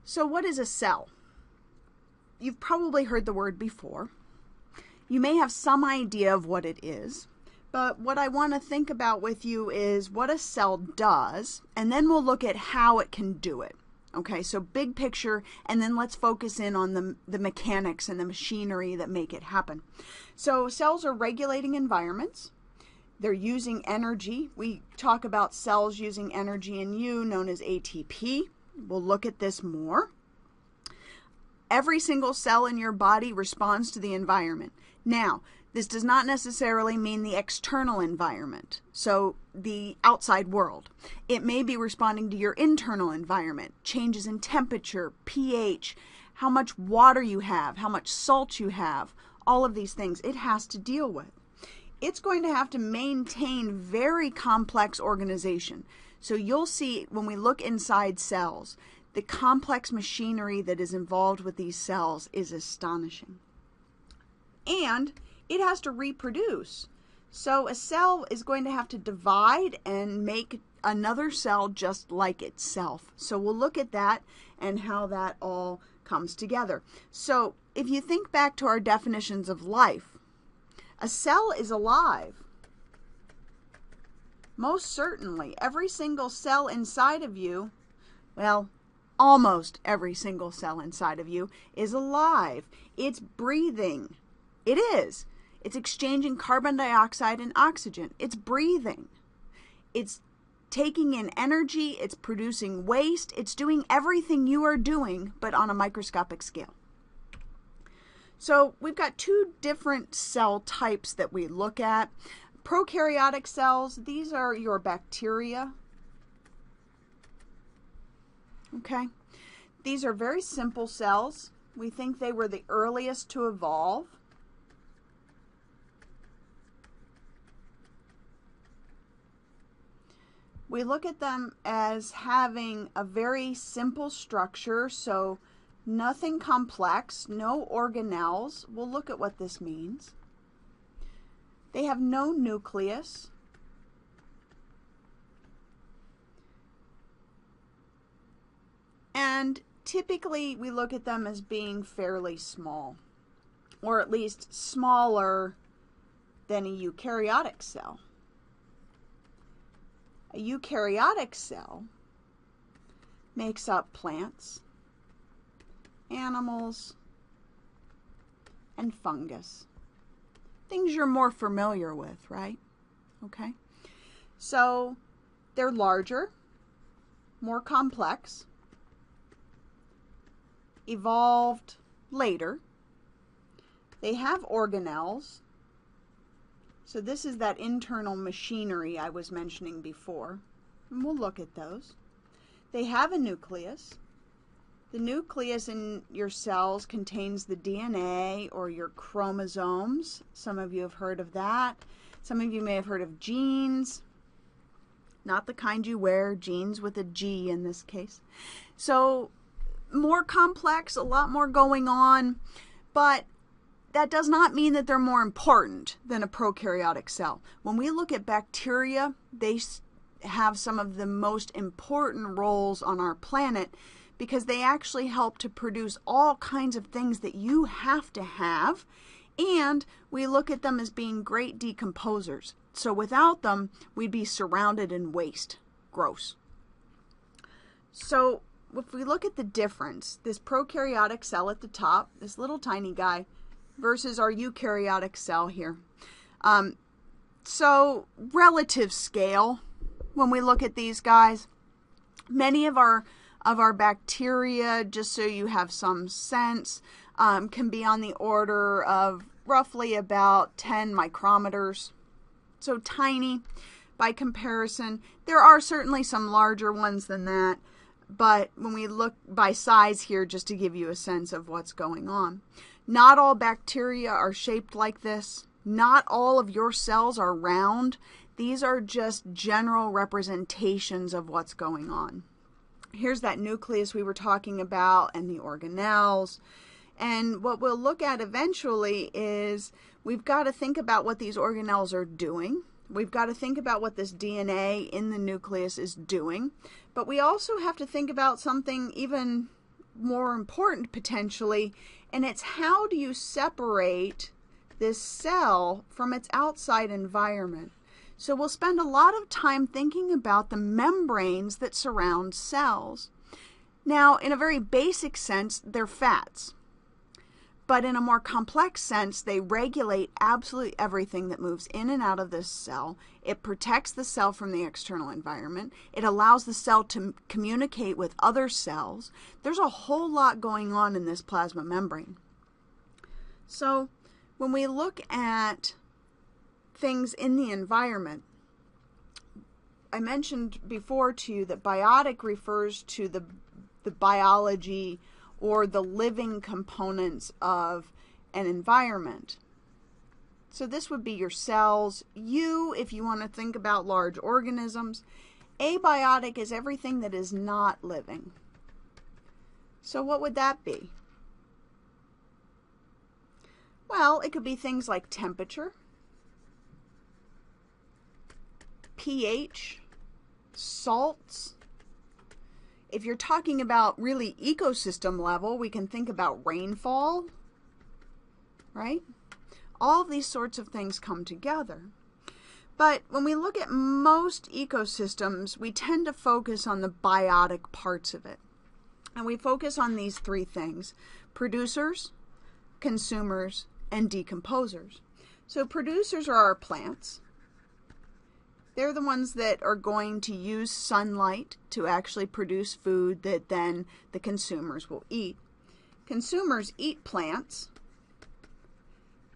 So what is a cell? You've probably heard the word before. You may have some idea of what it is, but what I want to think about with you is what a cell does, and then we'll look at how it can do it. Okay, so big picture, and then let's focus in on the mechanics and the machinery that make it happen. So cells are regulating environments. They're using energy. We talk about cells using energy in you, known as ATP. We'll look at this more. Every single cell in your body responds to the environment. Now, this does not necessarily mean the external environment, so the outside world. It may be responding to your internal environment, changes in temperature, pH, how much water you have, how much salt you have, all of these things it has to deal with. It's going to have to maintain very complex organization. So you'll see when we look inside cells, the complex machinery that is involved with these cells is astonishing. And it has to reproduce. So a cell is going to have to divide and make another cell just like itself. So we'll look at that and how that all comes together. So if you think back to our definitions of life, a cell is alive. Most certainly, every single cell inside of you, well, almost every single cell inside of you is alive. It's breathing. It is. It's exchanging carbon dioxide and oxygen. It's breathing. It's taking in energy. It's producing waste. It's doing everything you are doing, but on a microscopic scale. So we've got two different cell types that we look at. Prokaryotic cells, these are your bacteria. Okay. These are very simple cells. We think they were the earliest to evolve. We look at them as having a very simple structure, so nothing complex, no organelles. We'll look at what this means. They have no nucleus. And typically we look at them as being fairly small, or at least smaller than a eukaryotic cell. A eukaryotic cell makes up plants, animals, and fungus. Things you're more familiar with, right? Okay. So they're larger, more complex, evolved later. They have organelles. So this is that internal machinery I was mentioning before, and we'll look at those. They have a nucleus. The nucleus in your cells contains the DNA or your chromosomes. Some of you have heard of that. Some of you may have heard of genes. Not the kind you wear, genes with a G in this case. So more complex, a lot more going on, but that does not mean that they're more important than a prokaryotic cell. When we look at bacteria, they have some of the most important roles on our planet because they actually help to produce all kinds of things that you have to have, and we look at them as being great decomposers. So without them, we'd be surrounded in waste. Gross. So if we look at the difference, this prokaryotic cell at the top, this little tiny guy, versus our eukaryotic cell here. So relative scale, when we look at these guys, many of our bacteria, just so you have some sense, can be on the order of roughly about 10 micrometers. So tiny by comparison. There are certainly some larger ones than that, but when we look by size here, just to give you a sense of what's going on. Not all bacteria are shaped like this. Not all of your cells are round. These are just general representations of what's going on. Here's that nucleus we were talking about and the organelles. And what we'll look at eventually is we've got to think about what these organelles are doing. We've got to think about what this DNA in the nucleus is doing. But we also have to think about something even more important potentially, and it's how do you separate this cell from its outside environment. So we'll spend a lot of time thinking about the membranes that surround cells. Now, in a very basic sense, they're fats. But in a more complex sense, they regulate absolutely everything that moves in and out of this cell. It protects the cell from the external environment. It allows the cell to communicate with other cells. There's a whole lot going on in this plasma membrane. So when we look at things in the environment, I mentioned before to you that biotic refers to the biology or the living components of an environment. So this would be your cells. If you want to think about large organisms. Abiotic is everything that is not living. So what would that be? Well, it could be things like temperature, pH, salts. If you're talking about really ecosystem level, we can think about rainfall, right? All of these sorts of things come together. But when we look at most ecosystems, we tend to focus on the biotic parts of it. And we focus on these three things: producers, consumers, and decomposers. So producers are our plants. They're the ones that are going to use sunlight to actually produce food that then the consumers will eat. Consumers eat plants,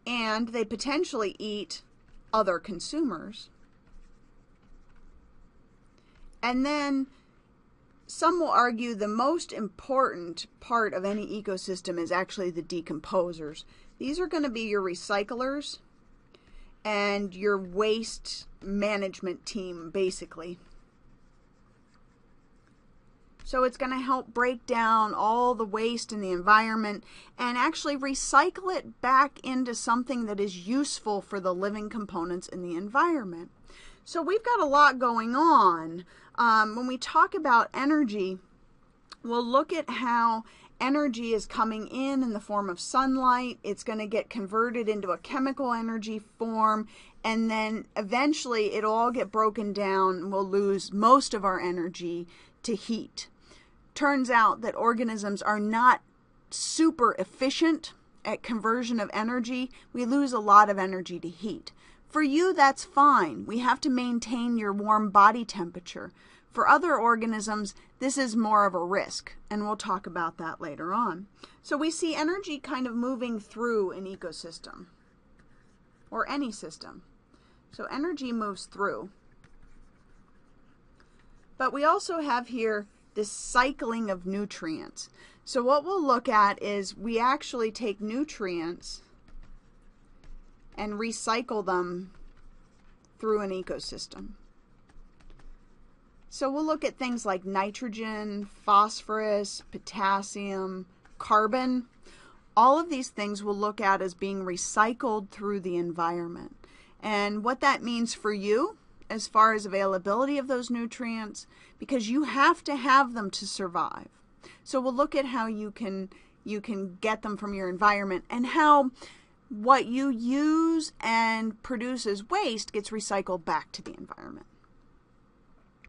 and they potentially eat other consumers. And then some will argue the most important part of any ecosystem is actually the decomposers. These are going to be your recyclers and your waste management team, basically. So it's going to help break down all the waste in the environment and actually recycle it back into something that is useful for the living components in the environment. So we've got a lot going on. When we talk about energy, we'll look at how energy is coming in the form of sunlight. It's going to get converted into a chemical energy form, and then eventually it'll all get broken down and we'll lose most of our energy to heat. Turns out that organisms are not super efficient at conversion of energy. We lose a lot of energy to heat. For you, that's fine. We have to maintain your warm body temperature. For other organisms, this is more of a risk, and we'll talk about that later on. So we see energy kind of moving through an ecosystem or any system. So energy moves through. But we also have here this cycling of nutrients. So what we'll look at is we actually take nutrients and recycle them through an ecosystem. So we'll look at things like nitrogen, phosphorus, potassium, carbon. All of these things we'll look at as being recycled through the environment. And what that means for you as far as availability of those nutrients, because you have to have them to survive. So we'll look at how you can get them from your environment, and how what you use and produce as waste gets recycled back to the environment.